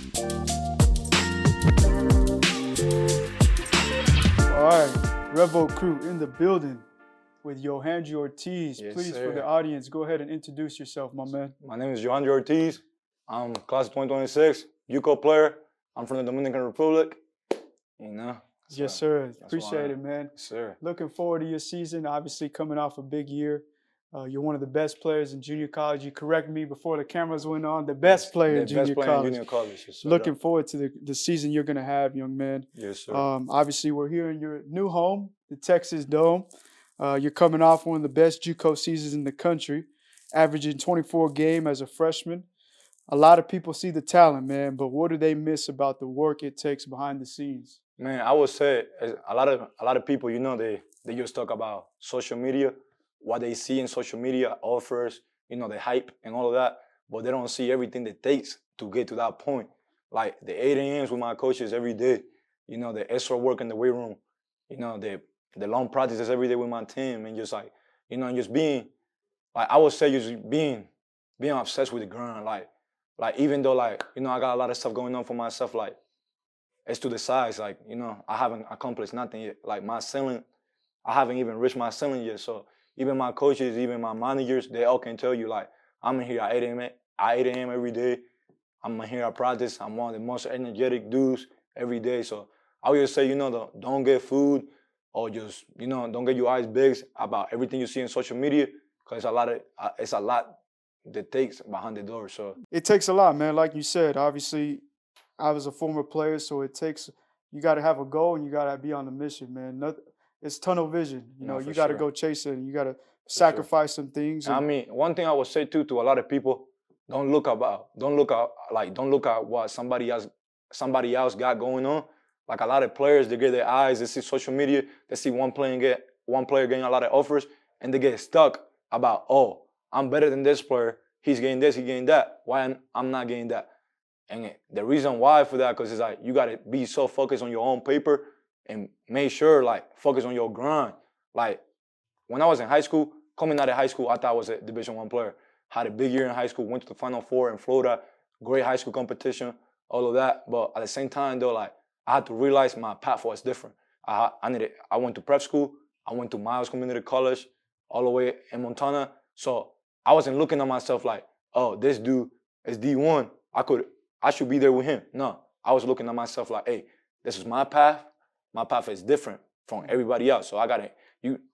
All right, Revocruit in the building with Yohandry Ortiz. Yes, Please, sir. for the audience, go ahead and introduce yourself, my man. My name is Yohandry Ortiz. I'm class of 2026, JUCO player. I'm from the Dominican Republic. You know? Yes, sir. that's Appreciate why it, man. Yes, sir. Looking forward to your season. Obviously, coming off a big year. You're one of the best players in junior college. You corrected me before the cameras went on. The best player in junior college. Yes, sir. Looking forward to the season you're going to have, young man. Yes, sir. Obviously, we're here in your new home, the Texas Dome. You're coming off one of the best JUCO seasons in the country, averaging 24 games as a freshman. A lot of people see the talent, man, but what do they miss about the work it takes behind the scenes? Man, I would say a lot of people, they just talk about social media, what they see in social media offers, the hype and all of that, but they don't see everything that takes to get to that point. Like the 8 a.m.s with my coaches every day, the extra work in the weight room, the long practices every day with my team, and just like, just being, like I would say, just being obsessed with the grind, like even though I got a lot of stuff going on for myself, like it's to the sides, like, I haven't accomplished nothing yet. Like my ceiling, I haven't even reached my ceiling yet. So even my coaches, even my managers, they all can tell you, like, I'm in here at 8 a.m. Every day. I'm in here at practice. I'm one of the most energetic dudes every day. So I would just say, don't get food or just, don't get your eyes big about everything you see on social media, because it's a lot that takes behind the door. So It takes a lot, man. Like you said, obviously, I was a former player, so you got to have a goal and you got to be on a mission, man. It's tunnel vision. No, You for got to sure. go chase it and you got to sure. sacrifice some things. I mean, one thing I would say too to a lot of people, don't look at what somebody else got going on. Like a lot of players, they get their eyes, they see social media, they see one player getting a lot of offers, and they get stuck about, oh, I'm better than this player. He's getting this, he's getting that. Why I'm not getting that? And the reason why for that, because it's like you gotta be so focused on your own paper and make sure, like, focus on your grind. Like when I was in high school, coming out of high school, I thought I was a Division I player. Had a big year in high school, went to the Final Four in Florida, great high school competition, all of that. But at the same time, though, like I had to realize my path was different. I went to prep school, I went to Miles Community College, all the way in Montana. So I wasn't looking at myself like, oh, this dude is D1. I should be there with him. No, I was looking at myself like, hey, this is my path. My path is different from everybody else. So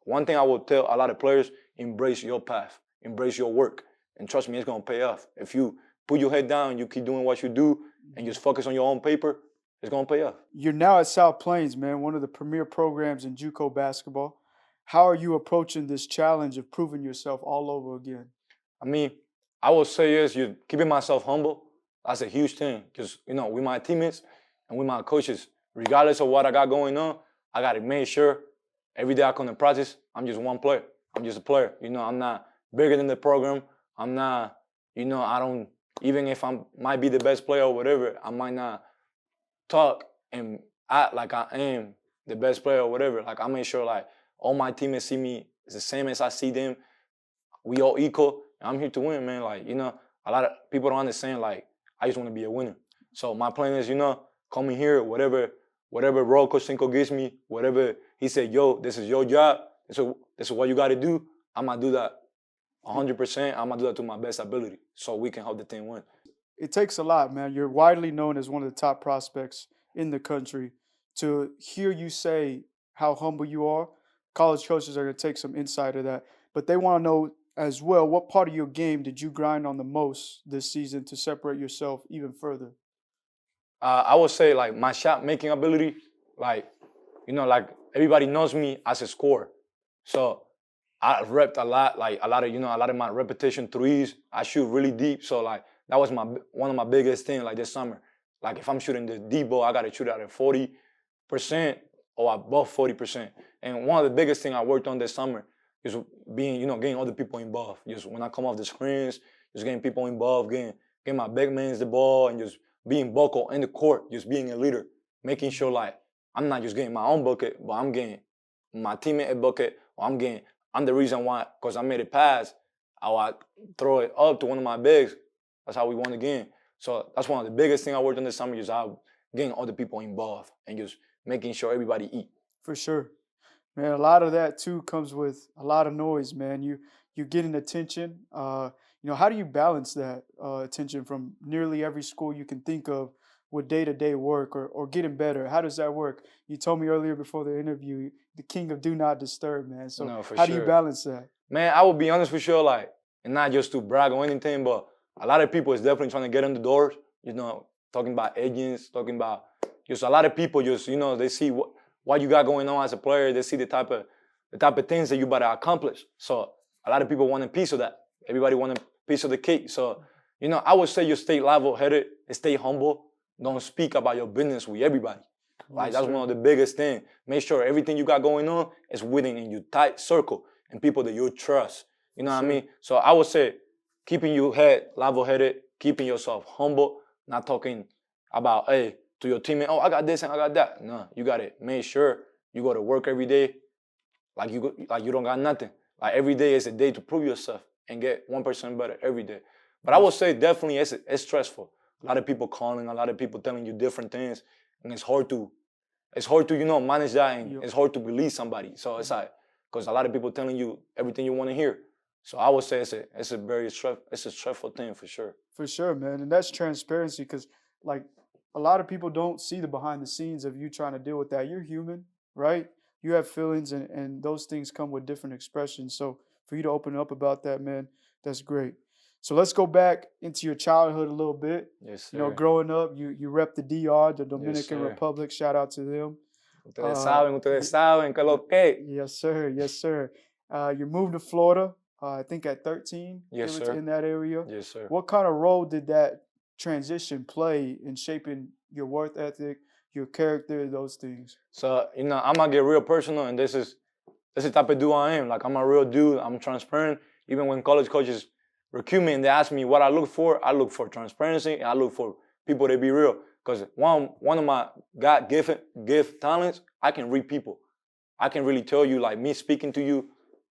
one thing I will tell a lot of players, embrace your path, embrace your work. And trust me, it's gonna pay off. If you put your head down, you keep doing what you do, and just focus on your own paper, it's gonna pay off. You're now at South Plains, man, one of the premier programs in JUCO basketball. How are you approaching this challenge of proving yourself all over again? I mean, I would say is you keeping myself humble. That's a huge thing. Because, with my teammates and with my coaches, regardless of what I got going on, I got to make sure every day I come to practice, I'm just one player. I'm just a player. I'm not bigger than the program. I'm not, I don't, even if I might be the best player or whatever, I might not talk and act like I am the best player or whatever. Like I make sure like all my teammates see me as the same as I see them. We all equal. I'm here to win, man. Like, a lot of people don't understand, like, I just want to be a winner. So my plan is, coming here, whatever role Coach Cinco gives me, whatever he said, yo, this is your job. This is what you got to do. I'm going to do that 100%. I'm going to do that to my best ability so we can help the team win. It takes a lot, man. You're widely known as one of the top prospects in the country. To hear you say how humble you are, college coaches are going to take some insight of that. But they want to know as well, what part of your game did you grind on the most this season to separate yourself even further? I would say like my shot making ability, like, like everybody knows me as a scorer. So I repped a lot, like a lot of my repetition threes. I shoot really deep. So like that was one of my biggest things like this summer. Like if I'm shooting the deep ball, I gotta shoot at 40% or above 40%. And one of the biggest things I worked on this summer is being, getting other people involved. Just when I come off the screens, just getting people involved, getting my big mans the ball, and just being vocal in the court, just being a leader, making sure like I'm not just getting my own bucket, but I'm getting my teammate a bucket, or I'm the reason why, because I made a pass, I throw it up to one of my bigs. That's how we won the game. So that's one of the biggest things I worked on this summer, just getting other people involved and just making sure everybody eat. For sure. Man, a lot of that too comes with a lot of noise, man. You're getting attention. How do you balance that attention from nearly every school you can think of with day-to-day work or getting better? How does that work? You told me earlier before the interview, the king of do not disturb, man. So No, for how do you sure. balance that? Man, I will be honest with you, like, and not just to brag or anything, but a lot of people is definitely trying to get in the doors, talking about agents, talking about just a lot of people just, they see what you got going on as a player, they see the type of things that you about to accomplish. So a lot of people want a piece of that. Everybody want a piece of the cake. So, I would say you stay level-headed, stay humble, don't speak about your business with everybody. Like, Yes, that's sir. one of the biggest things. Make sure everything you got going on is within in your tight circle and people that you trust. You For know what I sure. mean? So I would say keeping your head level-headed, keeping yourself humble, not talking about, hey, to your teammate, oh, I got this and I got that. No, you got to make sure you go to work every day like you don't got nothing. Like every day is a day to prove yourself and get 1% better every day. But I would Yes. say definitely it's stressful. A lot of people calling, a lot of people telling you different things, and it's hard to manage that, and Yep. it's hard to believe somebody. So it's like, because a lot of people telling you everything you want to hear. So I would say it's a stressful thing for sure. For sure, man. And that's transparency because, like, a lot of people don't see the behind the scenes of you trying to deal with that. You're human, right? You have feelings, and those things come with different expressions. So, for you to open up about that, man, that's great. So, let's go back into your childhood a little bit. Yes, sir. Growing up, you rep the DR, the Yes, Dominican sir. Republic. Shout out to them. Ustedes Y- saben que lo que. yes, sir. Yes, sir. You moved to Florida, I think at 13, Yes, in sir. that area. Yes, sir. What kind of role did that transition play in shaping your work ethic, your character, those things? So, I'm gonna get real personal, and this is the type of dude I am. Like, I'm a real dude. I'm transparent. Even when college coaches recruit me and they ask me what I look for transparency, and I look for people to be real. Because one of my God gift talents, I can read people. I can really tell you, like, me speaking to you,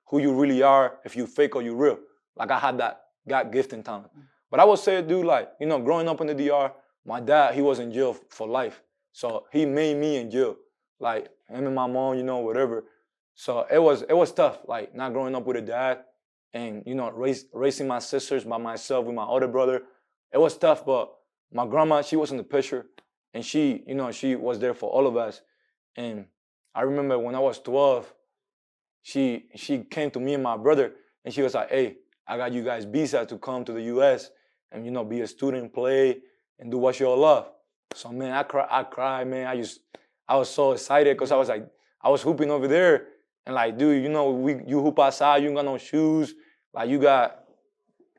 who you really are, if you fake or you real. Like, I had that God gifting talent. But I would say, dude, like, growing up in the DR, my dad, he was in jail for life. So he made me in jail. Like, him and my mom, whatever. So it was tough, like, not growing up with a dad and, raising my sisters by myself with my older brother. It was tough, but my grandma, she was in the picture, and she was there for all of us. And I remember when I was 12, she came to me and my brother, and she was like, "Hey, I got you guys visa to come to the U.S. and be a student, play, and do what you all love." So, man, I cried, man. I was so excited because I was hooping over there, and like, dude, you hoop outside, you ain't got no shoes, like you got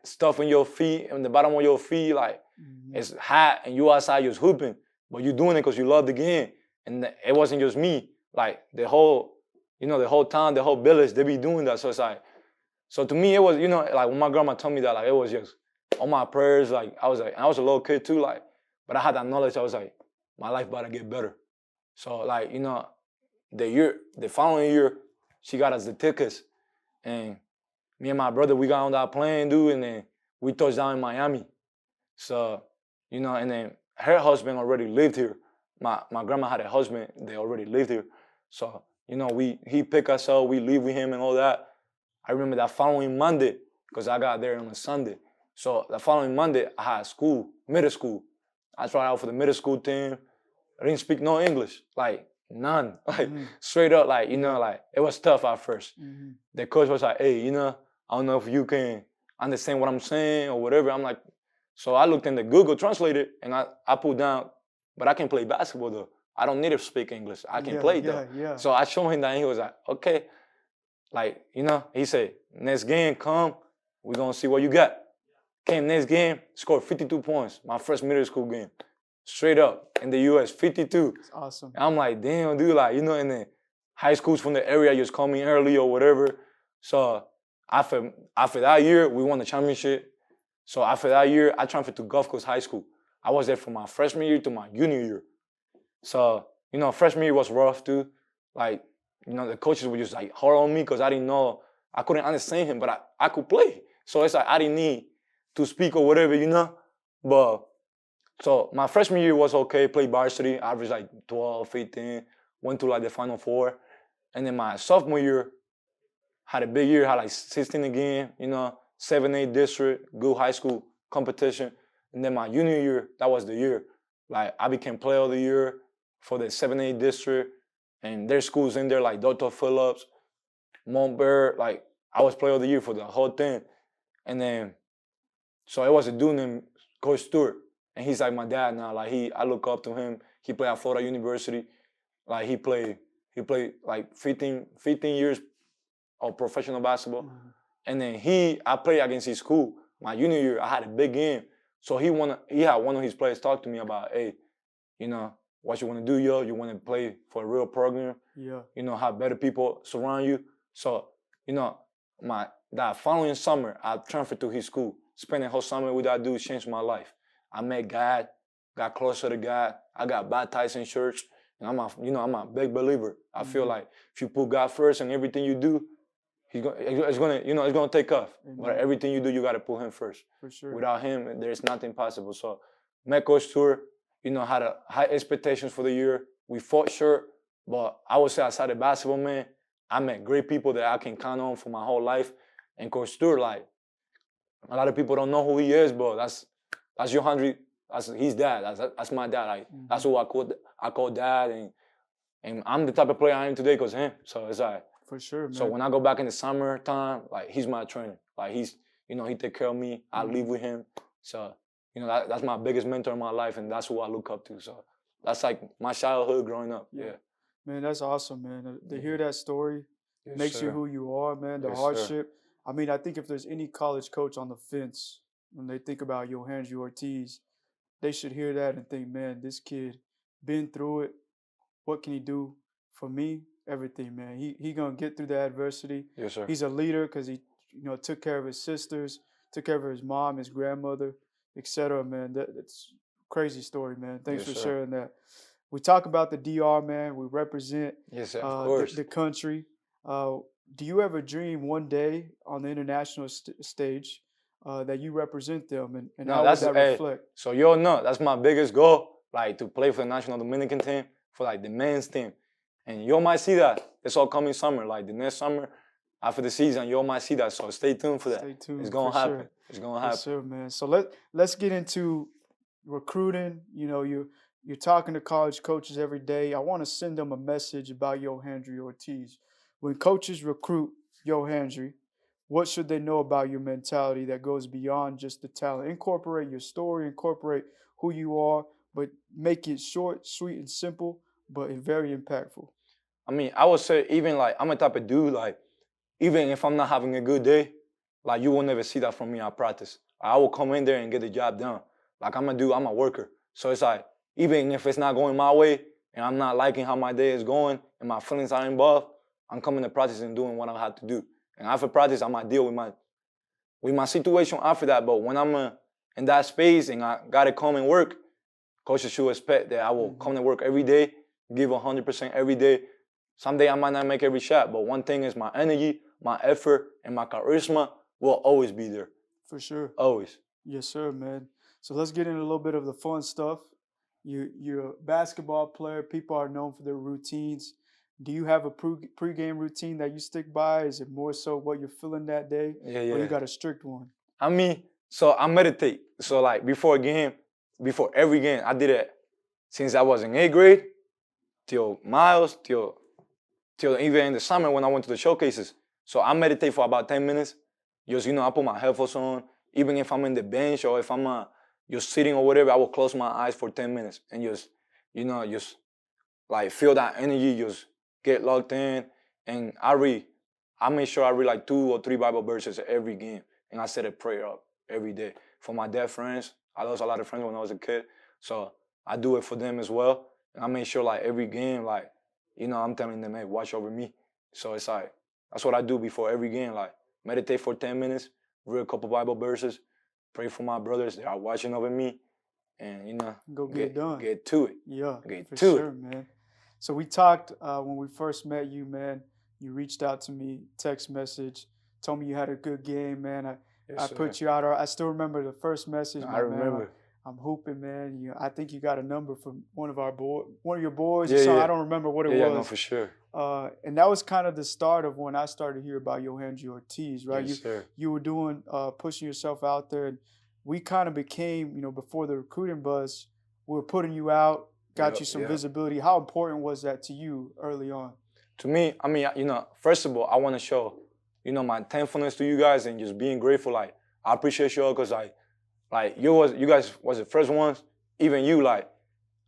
stuff in your feet, in the bottom of your feet, like Mhm. it's hot, and you outside just hooping, but you doing it because you love the game, and it wasn't just me, like the whole town, the whole village, they be doing that. So it's like, so to me, it was, like when my grandma told me that, like it was just all my prayers. Like I was a little kid too, like, but I had that knowledge. I was like, my life about to get better. So like, the following year, she got us the tickets, and me and my brother, we got on that plane, dude, and then we touched down in Miami. So, and then her husband already lived here. My grandma had a husband, they already lived here. So, he picked us up, we live with him and all that. I remember that following Monday, because I got there on a Sunday. So the following Monday, I had school, middle school. I tried out for the middle school team. I didn't speak no English, like none. Like Mhm. straight up, like, Yeah. like it was tough at first. Mhm. The coach was like, "Hey, I don't know if you can understand what I'm saying or whatever." I'm like, so I looked in the Google Translator and I put down, but I can play basketball though. I don't need to speak English. I can Yeah, play though. yeah, yeah. So I showed him that and he was like, "Okay." Like, he said, "Next game, come, we're gonna see what you got." Came next game, scored 52 points, my first middle school game. Straight up in the US, 52. It's awesome. And I'm like, damn, dude, like, and then high schools from the area just call me early or whatever. So after that year, we won the championship. So after that year, I transferred to Gulf Coast High School. I was there from my freshman year to my junior year. So, freshman year was rough too. Like, the coaches were just like hard on me because I didn't know, I couldn't understand him, but I could play. So it's like I didn't need to speak or whatever, But So my freshman year was okay, played varsity, averaged like 12, 15, went to like the Final Four. And then my sophomore year, had a big year, had like 16 again, 7-8 district, good high school competition. And then my junior year, that was the year. Like I became player of the year for the 7-8 district. And there's schools in there like Dr. Phillips, Montbert, like I was player of the year for the whole thing. And then, so it was a dude named Coach Stewart. And he's like my dad now. Like I look up to him. He played at Florida University. Like he played like 15 years of professional basketball. Mhm. And then I played against his school. My junior year, I had a big game. So he had one of his players talk to me about, hey, what you want to do, yo? You want to play for a real program? Yeah. Have better people surround you. So, that following summer, I transferred to his school. Spent the whole summer with that dude, changed my life. I met God, got closer to God. I got baptized in church. And I'm a big believer. I feel like if you put God first in everything you do, it's gonna take off. But everything you do, you gotta put Him first. For sure. Without Him, there's nothing possible. So, met Coach Tour, had a high expectations for the year. We fought short, but I would say outside of basketball, man, I met great people that I can count on for my whole life. And Coach Tour, like, a lot of people don't know who he is, but that's Yohandry. That's his dad. That's my dad. Like, that's who I call dad, and I'm the type of player I am today because of him. So it's like. For sure, man. So when I go back in the summertime, like he's my trainer. Like he take care of me. I live with him. So, that's my biggest mentor in my life, and that's who I look up to. So that's like my childhood growing up. Yeah. Man, that's awesome, man. To hear that story makes you who you are, man. The Yes, hardship. I mean, I think if there's any college coach on the fence when they think about Yohandry Ortiz, they should hear that and think, man, this kid been through it. What can he do for me? Everything, man. He gonna get through the adversity. Yes, sir. He's a leader because he, took care of his sisters, took care of his mom, his grandmother, etc. Man, that's crazy story, man. Thanks Yes, for sir. sharing that. We talk about the DR, man. We represent Yes, sir. Of course. the country. Do you ever dream one day on the international stage that you represent them, and No, how would that reflect? So that's my biggest goal, like to play for the national Dominican team, for like the men's team. And you might see that this upcoming summer, like the next summer after the season, you might see that. So stay tuned for that. Stay tuned. It's gonna for happen. Sure. It's gonna happen. Yes, sir, man. So let's get into recruiting. You're talking to college coaches every day. I want to send them a message about Yohandry Ortiz. When coaches recruit Yohandry, what should they know about your mentality that goes beyond just the talent? Incorporate your story, incorporate who you are, but make it short, sweet, and simple, but very impactful. I mean, I would say even like I'm a type of dude, like even if I'm not having a good day, like you will never see that from me at practice. I will come in there and get the job done. Like I'm a worker. So it's like, even if it's not going my way and I'm not liking how my day is going and my feelings are involved, I'm coming to practice and doing what I have to do. And after practice, I might deal with my situation after that. But when I'm in that space and I gotta come and work, coaches should expect that I will come to work every day, give 100% every day. Someday I might not make every shot, but one thing is my energy, my effort, and my charisma will always be there. For sure. Always. Yes, sir, man. So let's get into a little bit of the fun stuff. You're a basketball player. People are known for their routines. Do you have a pregame routine that you stick by? Is it more so what you're feeling that day? Yeah. Or you got a strict one? I mean, so I meditate. So like before every game, I did it since I was in 8th grade till miles, till even in the summer when I went to the showcases. So I meditate for about 10 minutes. Just, I put my headphones on. Even if I'm in the bench or if I'm just sitting or whatever, I will close my eyes for 10 minutes and just like feel that energy, just get locked in. And I make sure I read like 2 or 3 Bible verses every game. And I set a prayer up every day. For my dead friends, I lost a lot of friends when I was a kid. So I do it for them as well. And I make sure like every game, like, I'm telling them, hey, watch over me. So it's like, that's what I do before every game. Like, meditate for 10 minutes, read a couple Bible verses, pray for my brothers that are watching over me, and, go get it done. Get to it. Yeah, get for to sure, it. man. So we talked when we first met you, man. You reached out to me, text message, told me you had a good game, man. I put you out. I still remember the first message. I remember. I'm hooping, man. I think you got a number from one of your boys or Yeah, something. I yeah, don't remember what it yeah, no, was. for sure. And that was kind of the start of when I started to hear about Yohandry Ortiz, right? Yes, sir. You were doing pushing yourself out there, and we kind of became, before the recruiting buzz, we were putting you out, got Yep, you some yeah. visibility. How important was that to you early on? To me, I mean, first of all, I want to show, my thankfulness to you guys and just being grateful. Like, I appreciate y'all because like you guys was the first ones. Even you, like,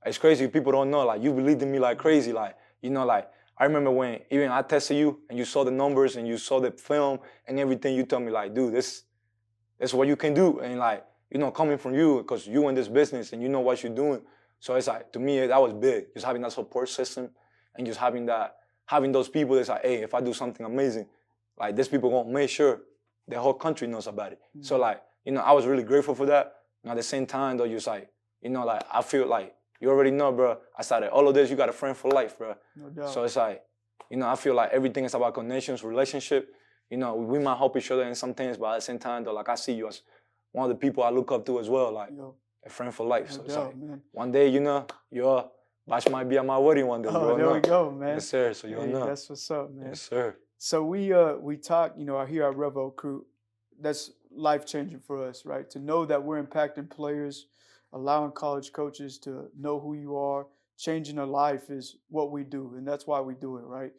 it's crazy. People don't know. Like, you believed in me like crazy. Like, like, I remember when even I tested you and you saw the numbers and you saw the film and everything. You told me like, dude, this is what you can do. And like, coming from you because you in this business and you know what you're doing. So it's like, to me, that was big. Just having that support system and just having those people that's like, hey, if I do something amazing, like, these people gonna make sure the whole country knows about it. Mm-hmm. So like, I was really grateful for that. And at the same time, though, just like, like, I feel like, you already know, bro, I started all of this, you got a friend for life, bro. No doubt. So it's like, I feel like everything is about connections, relationship. We might help each other in some things, but at the same time, though, like, I see you as one of the people I look up to as well, like, a friend for life. No So it's doubt, like, man. one day, your batch might be at my wedding one day. Oh, there we go, man. Yes, sir. So you'll know. That's what's up, man. Yes, sir. So we talk, here at Revocruit, that's life changing for us, right? To know that we're impacting players, allowing college coaches to know who you are, changing their life is what we do, and that's why we do it, right?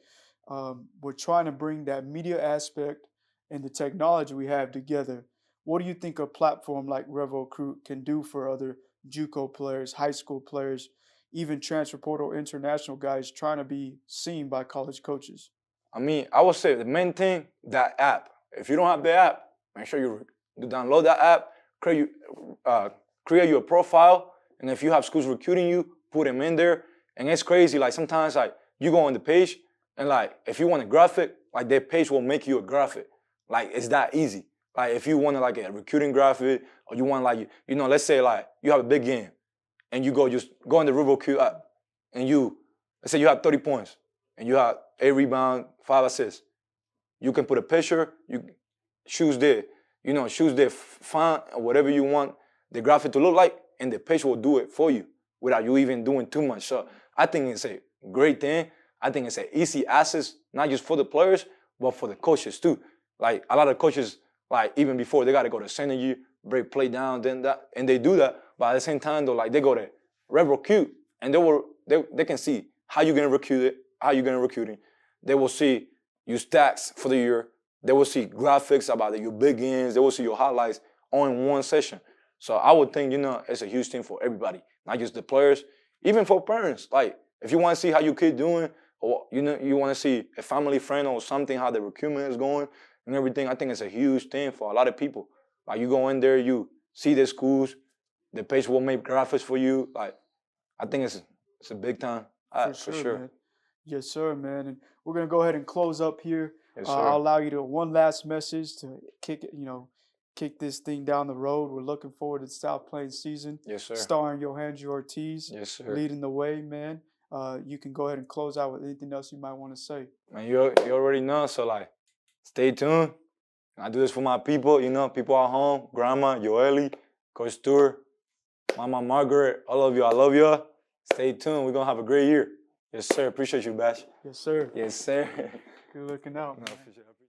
We're trying to bring that media aspect and the technology we have together. What do you think a platform like Revocruit can do for other JUCO players, high school players, even transfer portal international guys trying to be seen by college coaches? I mean, I would say the main thing, that app. If you don't have the app, make sure you download that app, create your profile, and if you have schools recruiting you, put them in there. And it's crazy, like, sometimes, like, you go on the page, and like, if you want a graphic, like, their page will make you a graphic. Like, it's that easy. Like, if you want like a recruiting graphic, or you want, like, let's say, like, you have a big game, and just go on the Revocruit app, and let's say you have 30 points, and you have 8 rebounds, 5 assists. You can put a picture, choose there, font, or whatever you want the graphic to look like, and the page will do it for you without you even doing too much. So I think it's a great thing. I think it's an easy access, not just for the players, but for the coaches too. Like, a lot of coaches, like, even before, they got to go to synergy, break play down, then that, and they do that. But at the same time, though, like, they go to Revocruit, and they can see how you're gonna recruit it, how you're gonna recruit it. They will see your stats for the year. They will see graphics about your big games. They will see your highlights all in one session. So I would think, it's a huge thing for everybody, not just the players, even for parents. Like, if you want to see how your kid doing, or you want to see a family friend or something, how the recruitment is going and everything, I think it's a huge thing for a lot of people. Like, you go in there, you see the schools, the page will make graphics for you. Like, I think it's a big time. For sure. Man. Yes, sir, man. And we're gonna go ahead and close up here. Yes, sir. I'll allow you to one last message to kick this thing down the road. We're looking forward to the South Plains season. Yes, sir. Starring Yohandry Ortiz. Yes, sir. Leading the way, man. You can go ahead and close out with anything else you might want to say. Man, you already know. So, like, stay tuned. I do this for my people. People at home, Grandma, Yoeli, Coach Stewart, Mama Margaret, all of you. I love y'all. Stay tuned. We're gonna have a great year. Yes, sir. Appreciate you, Bash. Yes, sir. Yes, sir. Good looking out. No, for sure.